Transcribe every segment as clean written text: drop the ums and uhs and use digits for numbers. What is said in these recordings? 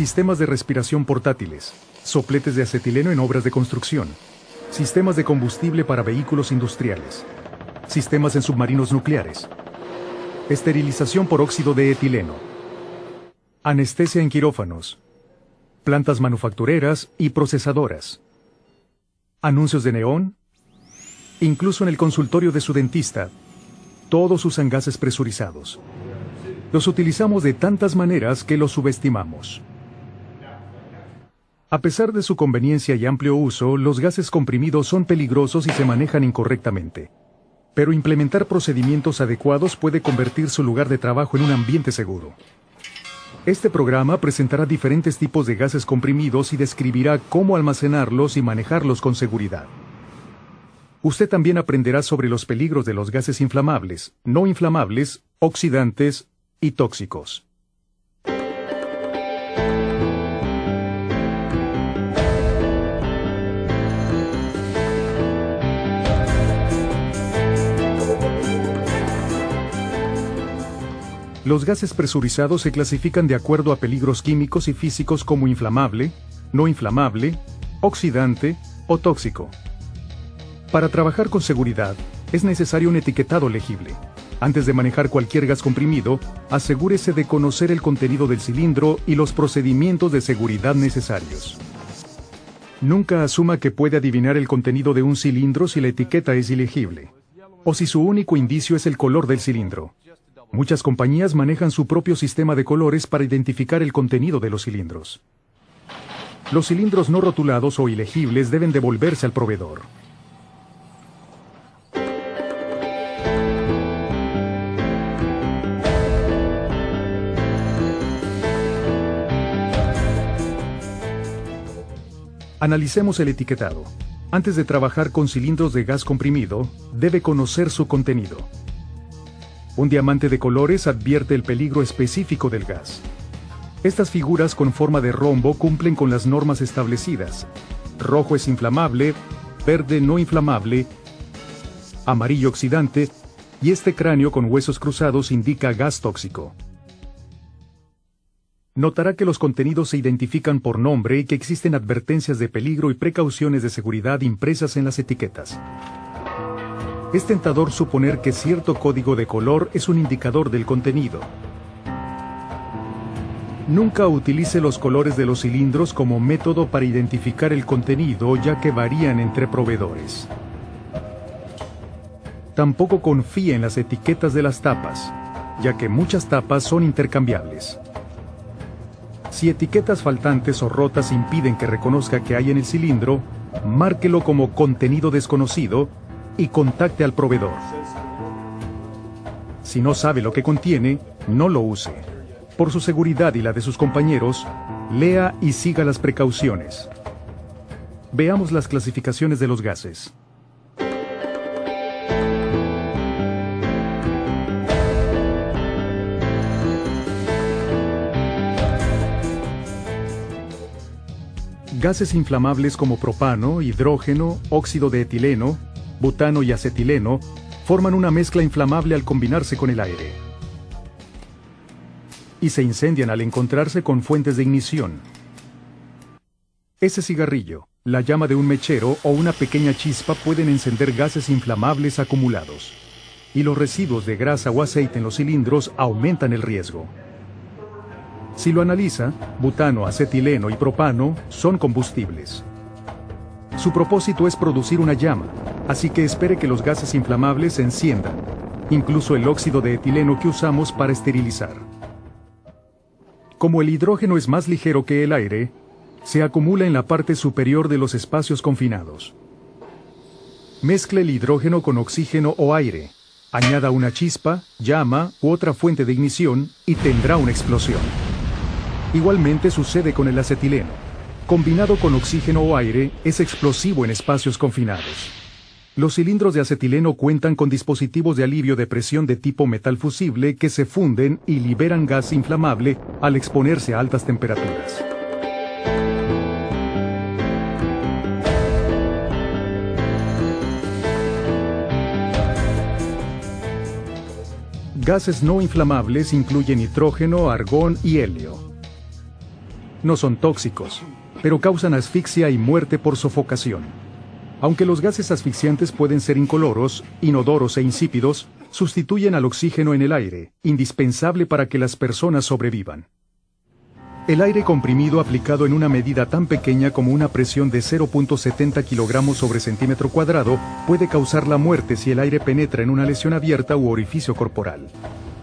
Sistemas de respiración portátiles, sopletes de acetileno en obras de construcción, sistemas de combustible para vehículos industriales, sistemas en submarinos nucleares, esterilización por óxido de etileno, anestesia en quirófanos, plantas manufactureras y procesadoras, anuncios de neón, incluso en el consultorio de su dentista, todos usan gases presurizados. Los utilizamos de tantas maneras que los subestimamos. A pesar de su conveniencia y amplio uso, los gases comprimidos son peligrosos y se manejan incorrectamente. Pero implementar procedimientos adecuados puede convertir su lugar de trabajo en un ambiente seguro. Este programa presentará diferentes tipos de gases comprimidos y describirá cómo almacenarlos y manejarlos con seguridad. Usted también aprenderá sobre los peligros de los gases inflamables, no inflamables, oxidantes y tóxicos. Los gases presurizados se clasifican de acuerdo a peligros químicos y físicos como inflamable, no inflamable, oxidante o tóxico. Para trabajar con seguridad, es necesario un etiquetado legible. Antes de manejar cualquier gas comprimido, asegúrese de conocer el contenido del cilindro y los procedimientos de seguridad necesarios. Nunca asuma que puede adivinar el contenido de un cilindro si la etiqueta es ilegible, o si su único indicio es el color del cilindro. Muchas compañías manejan su propio sistema de colores para identificar el contenido de los cilindros. Los cilindros no rotulados o ilegibles deben devolverse al proveedor. Analicemos el etiquetado. Antes de trabajar con cilindros de gas comprimido, debe conocer su contenido. Un diamante de colores advierte el peligro específico del gas. Estas figuras con forma de rombo cumplen con las normas establecidas. Rojo es inflamable, verde no inflamable, amarillo oxidante, y este cráneo con huesos cruzados indica gas tóxico. Notará que los contenidos se identifican por nombre y que existen advertencias de peligro y precauciones de seguridad impresas en las etiquetas. Es tentador suponer que cierto código de color es un indicador del contenido. Nunca utilice los colores de los cilindros como método para identificar el contenido, ya que varían entre proveedores. Tampoco confíe en las etiquetas de las tapas, ya que muchas tapas son intercambiables. Si etiquetas faltantes o rotas impiden que reconozca qué hay en el cilindro, márquelo como contenido desconocido y contacte al proveedor. Si no sabe lo que contiene, no lo use. Por su seguridad y la de sus compañeros, lea y siga las precauciones. Veamos las clasificaciones de los gases. Gases inflamables como propano, hidrógeno, óxido de etileno, butano y acetileno forman una mezcla inflamable al combinarse con el aire. Y se incendian al encontrarse con fuentes de ignición. Ese cigarrillo, la llama de un mechero o una pequeña chispa pueden encender gases inflamables acumulados. Y los residuos de grasa o aceite en los cilindros aumentan el riesgo. Si lo analiza, butano, acetileno y propano son combustibles. Su propósito es producir una llama, así que espere que los gases inflamables se enciendan, incluso el óxido de etileno que usamos para esterilizar. Como el hidrógeno es más ligero que el aire, se acumula en la parte superior de los espacios confinados. Mezcle el hidrógeno con oxígeno o aire, añada una chispa, llama u otra fuente de ignición y tendrá una explosión. Igualmente sucede con el acetileno. Combinado con oxígeno o aire, es explosivo en espacios confinados. Los cilindros de acetileno cuentan con dispositivos de alivio de presión de tipo metal fusible que se funden y liberan gas inflamable al exponerse a altas temperaturas. Gases no inflamables incluyen nitrógeno, argón y helio. No son tóxicos, pero causan asfixia y muerte por sofocación. Aunque los gases asfixiantes pueden ser incoloros, inodoros e insípidos, sustituyen al oxígeno en el aire, indispensable para que las personas sobrevivan. El aire comprimido aplicado en una medida tan pequeña como una presión de 0.70 kilogramos sobre centímetro cuadrado puede causar la muerte si el aire penetra en una lesión abierta u orificio corporal.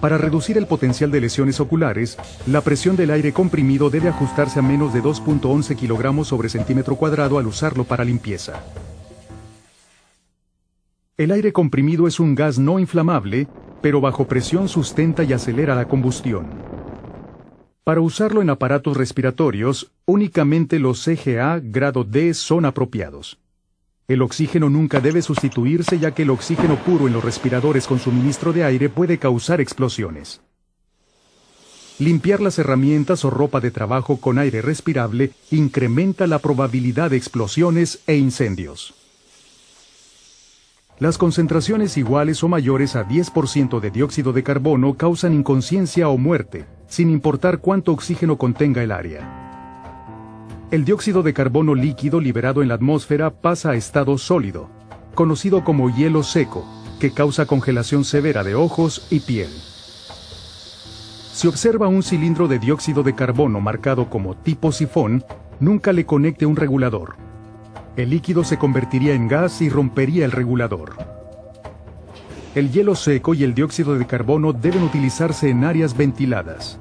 Para reducir el potencial de lesiones oculares, la presión del aire comprimido debe ajustarse a menos de 2.11 kilogramos sobre centímetro cuadrado al usarlo para limpieza. El aire comprimido es un gas no inflamable, pero bajo presión sustenta y acelera la combustión. Para usarlo en aparatos respiratorios, únicamente los CGA grado D son apropiados. El oxígeno nunca debe sustituirse ya que el oxígeno puro en los respiradores con suministro de aire puede causar explosiones. Limpiar las herramientas o ropa de trabajo con aire respirable incrementa la probabilidad de explosiones e incendios. Las concentraciones iguales o mayores a 10% de dióxido de carbono causan inconsciencia o muerte, sin importar cuánto oxígeno contenga el área. El dióxido de carbono líquido liberado en la atmósfera pasa a estado sólido, conocido como hielo seco, que causa congelación severa de ojos y piel. Si observa un cilindro de dióxido de carbono marcado como tipo sifón, nunca le conecte un regulador. El líquido se convertiría en gas y rompería el regulador. El hielo seco y el dióxido de carbono deben utilizarse en áreas ventiladas.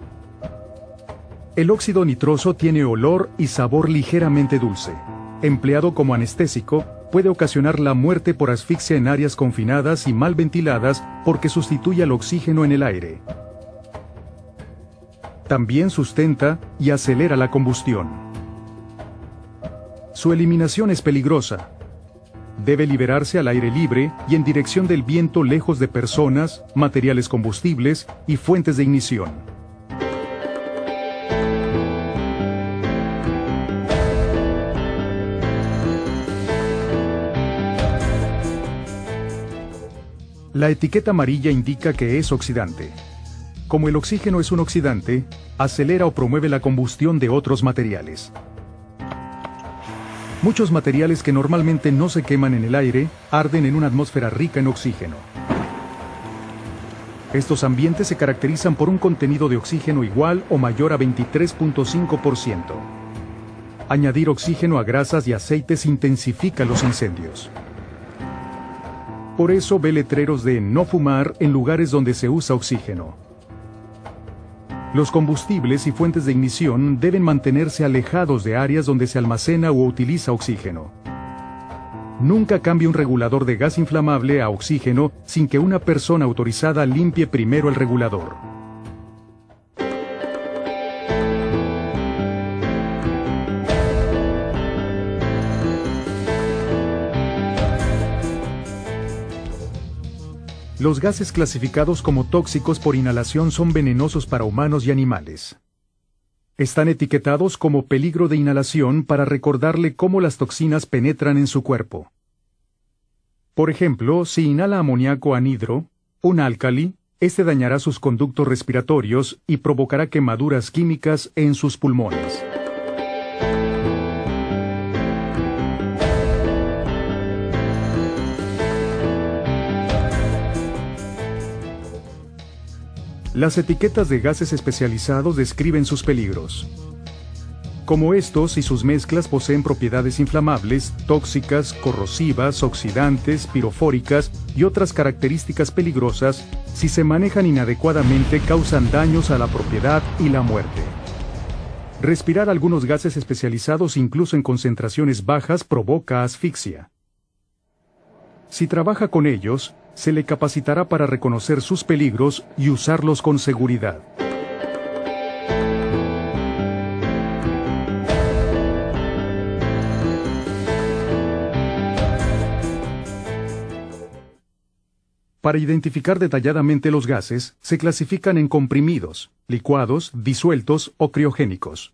El óxido nitroso tiene olor y sabor ligeramente dulce. Empleado como anestésico, puede ocasionar la muerte por asfixia en áreas confinadas y mal ventiladas porque sustituye al oxígeno en el aire. También sustenta y acelera la combustión. Su eliminación es peligrosa. Debe liberarse al aire libre y en dirección del viento lejos de personas, materiales combustibles y fuentes de ignición. La etiqueta amarilla indica que es oxidante. Como el oxígeno es un oxidante, acelera o promueve la combustión de otros materiales. Muchos materiales que normalmente no se queman en el aire arden en una atmósfera rica en oxígeno. Estos ambientes se caracterizan por un contenido de oxígeno igual o mayor a 23.5%. Añadir oxígeno a grasas y aceites intensifica los incendios. Por eso ve letreros de no fumar en lugares donde se usa oxígeno. Los combustibles y fuentes de ignición deben mantenerse alejados de áreas donde se almacena o utiliza oxígeno. Nunca cambie un regulador de gas inflamable a oxígeno sin que una persona autorizada limpie primero el regulador. Los gases clasificados como tóxicos por inhalación son venenosos para humanos y animales. Están etiquetados como peligro de inhalación para recordarle cómo las toxinas penetran en su cuerpo. Por ejemplo, si inhala amoníaco anhidro, un álcali, este dañará sus conductos respiratorios y provocará quemaduras químicas en sus pulmones. Las etiquetas de gases especializados describen sus peligros. Como estos y sus mezclas poseen propiedades inflamables, tóxicas, corrosivas, oxidantes, pirofóricas y otras características peligrosas, si se manejan inadecuadamente causan daños a la propiedad y la muerte. Respirar algunos gases especializados incluso en concentraciones bajas provoca asfixia. Si trabaja con ellos, se le capacitará para reconocer sus peligros y usarlos con seguridad. Para identificar detalladamente los gases, se clasifican en comprimidos, licuados, disueltos o criogénicos.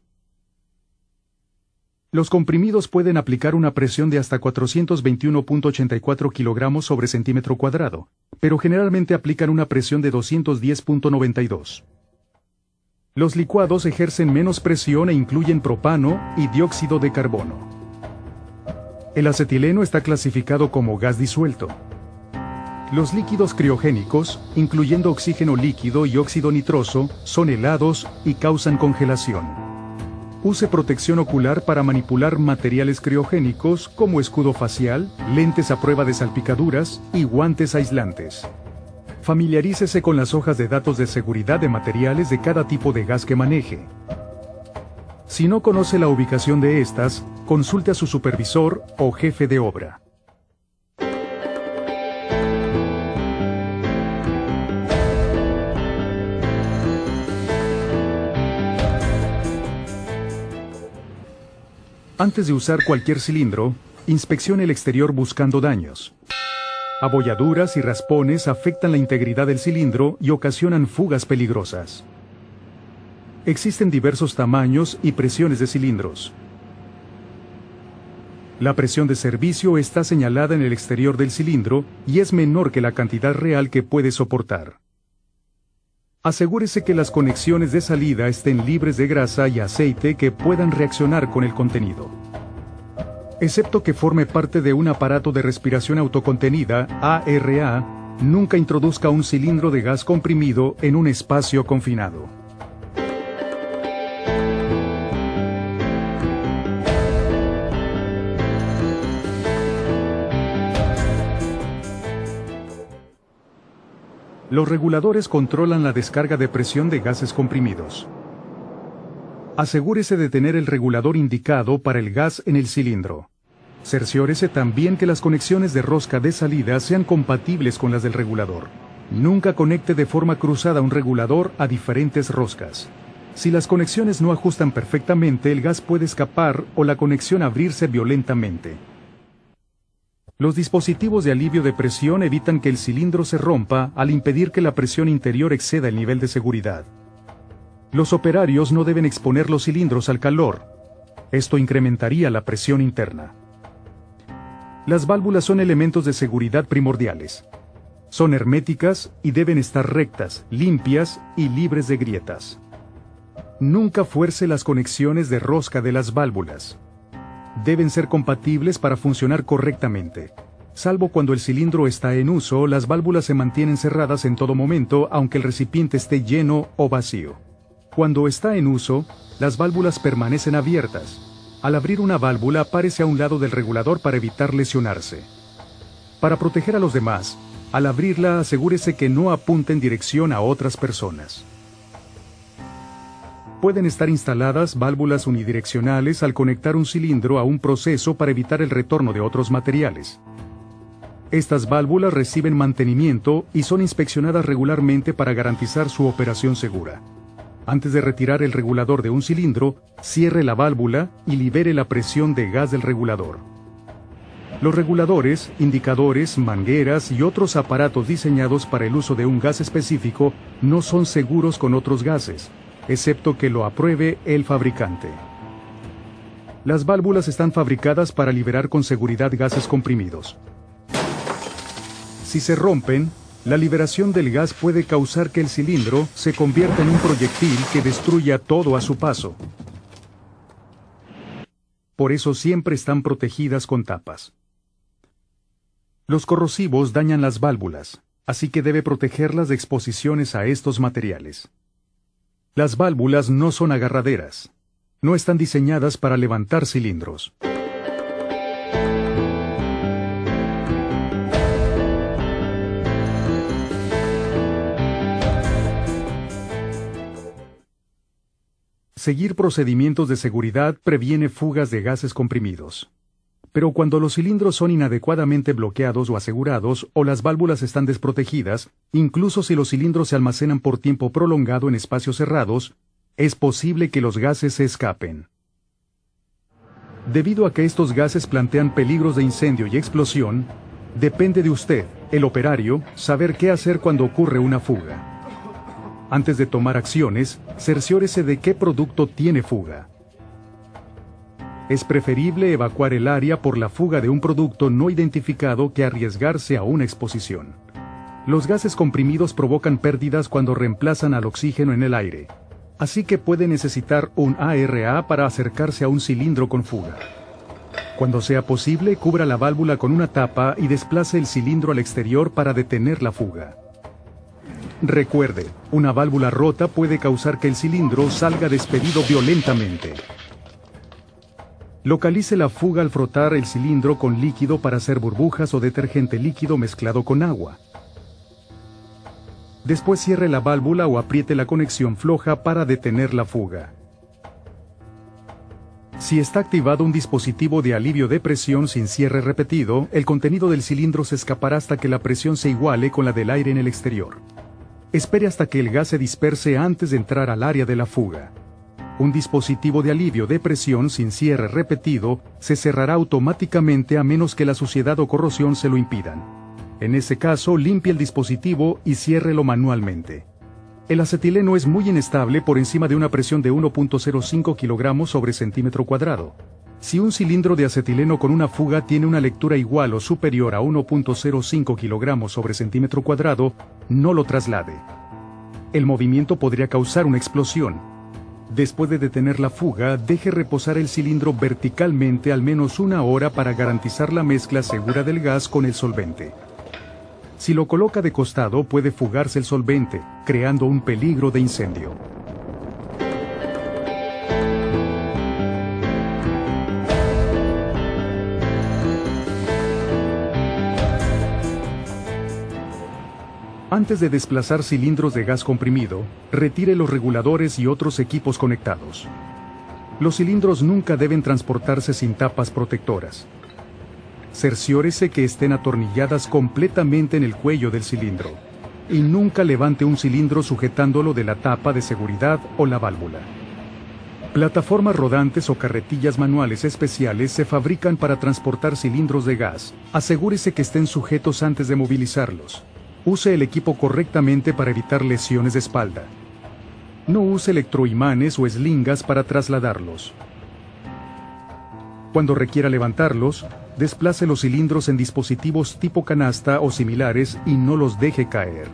Los comprimidos pueden aplicar una presión de hasta 421.84 kilogramos sobre centímetro cuadrado, pero generalmente aplican una presión de 210.92. Los licuados ejercen menos presión e incluyen propano y dióxido de carbono. El acetileno está clasificado como gas disuelto. Los líquidos criogénicos, incluyendo oxígeno líquido y óxido nitroso, son helados y causan congelación. Use protección ocular para manipular materiales criogénicos como escudo facial, lentes a prueba de salpicaduras y guantes aislantes. Familiarícese con las hojas de datos de seguridad de materiales de cada tipo de gas que maneje. Si no conoce la ubicación de estas, consulte a su supervisor o jefe de obra. Antes de usar cualquier cilindro, inspeccione el exterior buscando daños. Abolladuras y raspones afectan la integridad del cilindro y ocasionan fugas peligrosas. Existen diversos tamaños y presiones de cilindros. La presión de servicio está señalada en el exterior del cilindro y es menor que la cantidad real que puede soportar. Asegúrese que las conexiones de salida estén libres de grasa y aceite que puedan reaccionar con el contenido. Excepto que forme parte de un aparato de respiración autocontenida, ARA, nunca introduzca un cilindro de gas comprimido en un espacio confinado. Los reguladores controlan la descarga de presión de gases comprimidos. Asegúrese de tener el regulador indicado para el gas en el cilindro. Cerciórese también que las conexiones de rosca de salida sean compatibles con las del regulador. Nunca conecte de forma cruzada un regulador a diferentes roscas. Si las conexiones no ajustan perfectamente, el gas puede escapar o la conexión abrirse violentamente. Los dispositivos de alivio de presión evitan que el cilindro se rompa al impedir que la presión interior exceda el nivel de seguridad. Los operarios no deben exponer los cilindros al calor. Esto incrementaría la presión interna. Las válvulas son elementos de seguridad primordiales. Son herméticas y deben estar rectas, limpias y libres de grietas. Nunca fuerce las conexiones de rosca de las válvulas. Deben ser compatibles para funcionar correctamente. Salvo cuando el cilindro está en uso, las válvulas se mantienen cerradas en todo momento, aunque el recipiente esté lleno o vacío. Cuando está en uso, las válvulas permanecen abiertas. Al abrir una válvula, párese a un lado del regulador para evitar lesionarse. Para proteger a los demás, al abrirla asegúrese que no apunte en dirección a otras personas. Pueden estar instaladas válvulas unidireccionales al conectar un cilindro a un proceso para evitar el retorno de otros materiales. Estas válvulas reciben mantenimiento y son inspeccionadas regularmente para garantizar su operación segura. Antes de retirar el regulador de un cilindro, cierre la válvula y libere la presión de gas del regulador. Los reguladores, indicadores, mangueras y otros aparatos diseñados para el uso de un gas específico no son seguros con otros gases, excepto que lo apruebe el fabricante. Las válvulas están fabricadas para liberar con seguridad gases comprimidos. Si se rompen, la liberación del gas puede causar que el cilindro se convierta en un proyectil que destruya todo a su paso. Por eso siempre están protegidas con tapas. Los corrosivos dañan las válvulas, así que debe protegerlas de exposiciones a estos materiales. Las válvulas no son agarraderas. No están diseñadas para levantar cilindros. Seguir procedimientos de seguridad previene fugas de gases comprimidos. Pero cuando los cilindros son inadecuadamente bloqueados o asegurados o las válvulas están desprotegidas, incluso si los cilindros se almacenan por tiempo prolongado en espacios cerrados, es posible que los gases se escapen. Debido a que estos gases plantean peligros de incendio y explosión, depende de usted, el operario, saber qué hacer cuando ocurre una fuga. Antes de tomar acciones, cerciórese de qué producto tiene fuga. Es preferible evacuar el área por la fuga de un producto no identificado que arriesgarse a una exposición. Los gases comprimidos provocan pérdidas cuando reemplazan al oxígeno en el aire. así que puede necesitar un ARA para acercarse a un cilindro con fuga. Cuando sea posible, cubra la válvula con una tapa y desplace el cilindro al exterior para detener la fuga. Recuerde, una válvula rota puede causar que el cilindro salga despedido violentamente. Localice la fuga al frotar el cilindro con líquido para hacer burbujas o detergente líquido mezclado con agua. Después cierre la válvula o apriete la conexión floja para detener la fuga. Si está activado un dispositivo de alivio de presión sin cierre repetido, el contenido del cilindro se escapará hasta que la presión se iguale con la del aire en el exterior. Espere hasta que el gas se disperse antes de entrar al área de la fuga. Un dispositivo de alivio de presión sin cierre repetido se cerrará automáticamente a menos que la suciedad o corrosión se lo impidan. En ese caso, limpie el dispositivo y ciérrelo manualmente. El acetileno es muy inestable por encima de una presión de 1.05 kg sobre centímetro cuadrado. Si un cilindro de acetileno con una fuga tiene una lectura igual o superior a 1.05 kg sobre centímetro cuadrado, no lo traslade. El movimiento podría causar una explosión. Después de detener la fuga, deje reposar el cilindro verticalmente al menos 1 hora para garantizar la mezcla segura del gas con el solvente. Si lo coloca de costado, puede fugarse el solvente, creando un peligro de incendio. Antes de desplazar cilindros de gas comprimido, retire los reguladores y otros equipos conectados. Los cilindros nunca deben transportarse sin tapas protectoras. Cerciórese que estén atornilladas completamente en el cuello del cilindro, y nunca levante un cilindro sujetándolo de la tapa de seguridad o la válvula. Plataformas rodantes o carretillas manuales especiales se fabrican para transportar cilindros de gas. Asegúrese que estén sujetos antes de movilizarlos. Use el equipo correctamente para evitar lesiones de espalda. No use electroimanes o eslingas para trasladarlos. Cuando requiera levantarlos, desplace los cilindros en dispositivos tipo canasta o similares y no los deje caer.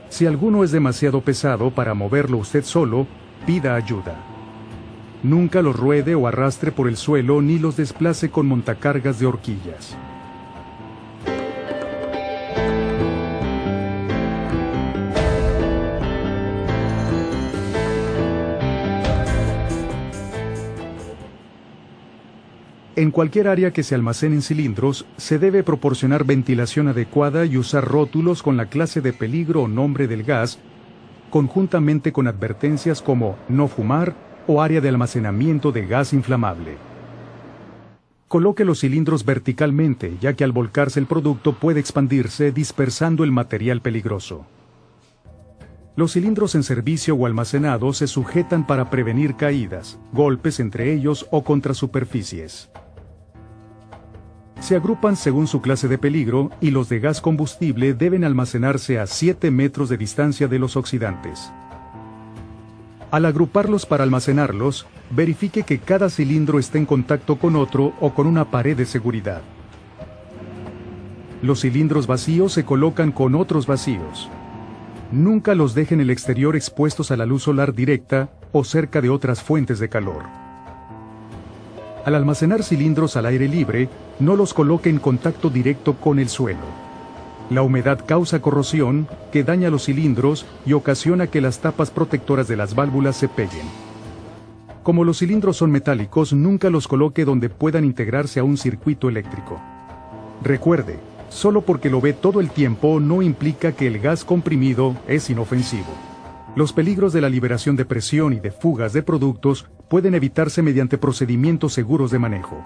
Si alguno es demasiado pesado para moverlo usted solo, pida ayuda. Nunca los ruede o arrastre por el suelo ni los desplace con montacargas de horquillas. En cualquier área que se almacenen cilindros, se debe proporcionar ventilación adecuada y usar rótulos con la clase de peligro o nombre del gas, conjuntamente con advertencias como no fumar o área de almacenamiento de gas inflamable. Coloque los cilindros verticalmente, ya que al volcarse el producto puede expandirse dispersando el material peligroso. Los cilindros en servicio o almacenados se sujetan para prevenir caídas, golpes entre ellos o contra superficies. Se agrupan según su clase de peligro y los de gas combustible deben almacenarse a 7 metros de distancia de los oxidantes. Al agruparlos para almacenarlos, verifique que cada cilindro esté en contacto con otro o con una pared de seguridad. Los cilindros vacíos se colocan con otros vacíos. Nunca los deje en el exterior expuestos a la luz solar directa o cerca de otras fuentes de calor. Al almacenar cilindros al aire libre, no los coloque en contacto directo con el suelo. La humedad causa corrosión, que daña los cilindros y ocasiona que las tapas protectoras de las válvulas se peguen. Como los cilindros son metálicos, nunca los coloque donde puedan integrarse a un circuito eléctrico. Recuerde, solo porque lo ve todo el tiempo no implica que el gas comprimido es inofensivo. Los peligros de la liberación de presión y de fugas de productos pueden evitarse mediante procedimientos seguros de manejo.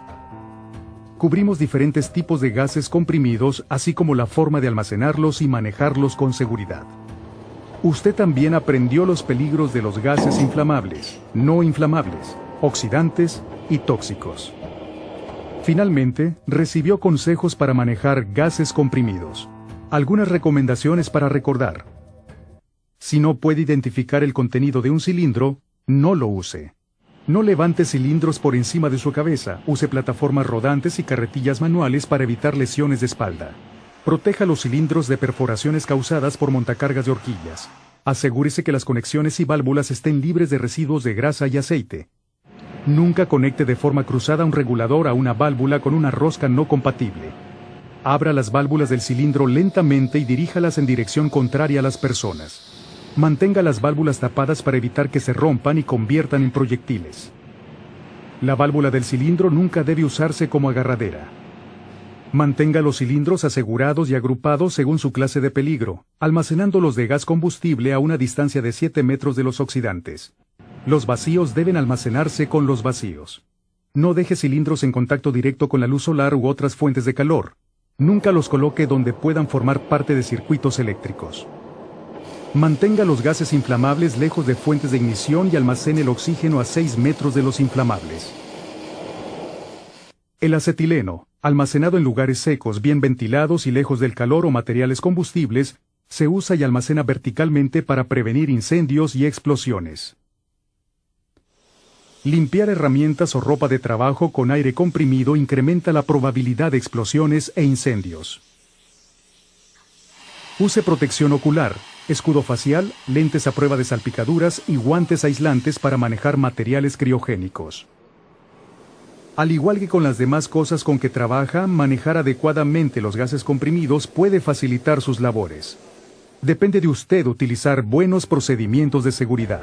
Cubrimos diferentes tipos de gases comprimidos, así como la forma de almacenarlos y manejarlos con seguridad. Usted también aprendió los peligros de los gases inflamables, no inflamables, oxidantes y tóxicos. Finalmente, recibió consejos para manejar gases comprimidos. Algunas recomendaciones para recordar. Si no puede identificar el contenido de un cilindro, no lo use. No levante cilindros por encima de su cabeza, use plataformas rodantes y carretillas manuales para evitar lesiones de espalda. Proteja los cilindros de perforaciones causadas por montacargas de horquillas. Asegúrese que las conexiones y válvulas estén libres de residuos de grasa y aceite. Nunca conecte de forma cruzada un regulador a una válvula con una rosca no compatible. Abra las válvulas del cilindro lentamente y diríjalas en dirección contraria a las personas. Mantenga las válvulas tapadas para evitar que se rompan y conviertan en proyectiles. La válvula del cilindro nunca debe usarse como agarradera. Mantenga los cilindros asegurados y agrupados según su clase de peligro, almacenándolos de gas combustible a una distancia de 7 metros de los oxidantes. Los vacíos deben almacenarse con los vacíos. No deje cilindros en contacto directo con la luz solar u otras fuentes de calor. Nunca los coloque donde puedan formar parte de circuitos eléctricos. Mantenga los gases inflamables lejos de fuentes de ignición y almacene el oxígeno a 6 metros de los inflamables. El acetileno, almacenado en lugares secos, bien ventilados y lejos del calor o materiales combustibles, se usa y almacena verticalmente para prevenir incendios y explosiones. Limpiar herramientas o ropa de trabajo con aire comprimido incrementa la probabilidad de explosiones e incendios. Use protección ocular, escudo facial, lentes a prueba de salpicaduras y guantes aislantes para manejar materiales criogénicos. Al igual que con las demás cosas con que trabaja, manejar adecuadamente los gases comprimidos puede facilitar sus labores. Depende de usted utilizar buenos procedimientos de seguridad.